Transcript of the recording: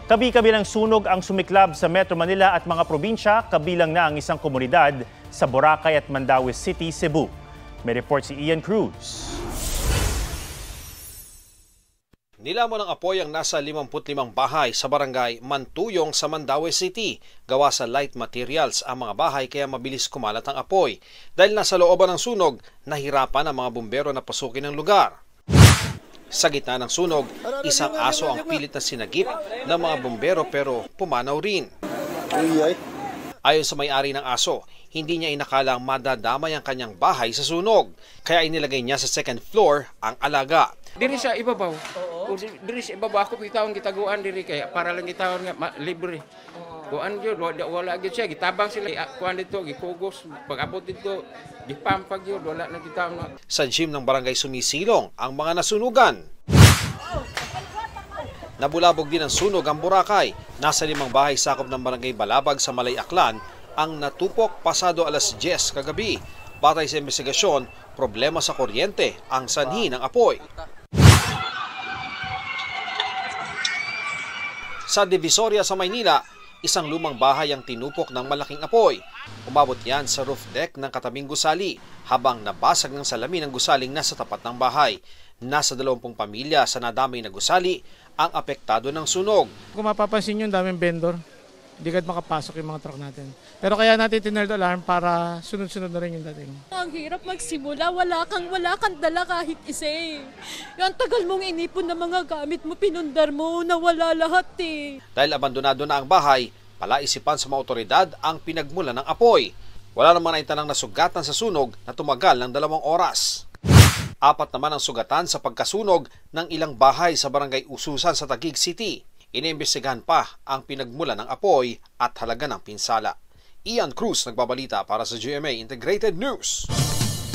Kabi-kabilang sunog ang sumiklab sa Metro Manila at mga probinsya, kabilang na ang isang komunidad sa Boracay at Mandaue City, Cebu. May report si Ian Cruz. Nilamon ng apoy ang nasa 55 bahay sa barangay Mantuyong sa Mandaue City. Gawa sa light materials ang mga bahay kaya mabilis kumalat ang apoy. Dahil nasa looban ng sunog, nahirapan ang mga bumbero na pasukin ang lugar. Sa gitna ng sunog, isang aso ang pilit na sinagip ng mga bumbero pero pumanaw rin. Ayon sa may-ari ng aso, hindi niya inakalang madadamay ang kanyang bahay sa sunog. Kaya inilagay niya sa second floor ang alaga. Diri sa ibabaw. Diri sa ibabaw ako bitawon gitaguan diri kaya para lang gitawon nga libre. Kuan gyud wala gyud siya gitabang sila kuan dito gikugos pag-abot dito gipampag gyud wala na gitawon. Sa gym ng barangay sumisilong ang mga nasunugan. Nabulabog din ang sunog ang Boracay. Nasa 5 bahay sakop ng barangay Balabag sa Malay Aklan ang natupok pasado alas 10 kagabi. Batay sa investigasyon, problema sa kuryente ang sanhi ng apoy. Sa Divisoria sa Maynila, isang lumang bahay ang tinupok ng malaking apoy. Umabot yan sa roof deck ng katabing gusali habang nabasag ng salamin ng gusaling nasa tapat ng bahay. Nasa 20 pamilya sa nadamay na gusali ang apektado ng sunog. Kung mapapansin nyo, daming vendor. Hindi agad makapasok yung mga truck natin. Pero kaya natin tinerd alarm para sunod-sunod na rin yung dating. Ang hirap magsimula, wala kang dala kahit isa eh. Yung tagal mong inipon na mga gamit mo, pinundar mo, nawala lahat eh. Dahil abandonado na ang bahay, palaisipan sa mga otoridad ang pinagmula ng apoy. Wala namang naitanang nasugatan sa sunog na tumagal ng 2 oras. 4 naman ang sugatan sa pagkasunog ng ilang bahay sa barangay Ususan sa Taguig City. Iniimbestigahan pa ang pinagmula ng apoy at halaga ng pinsala. Ian Cruz nagbabalita para sa GMA Integrated News.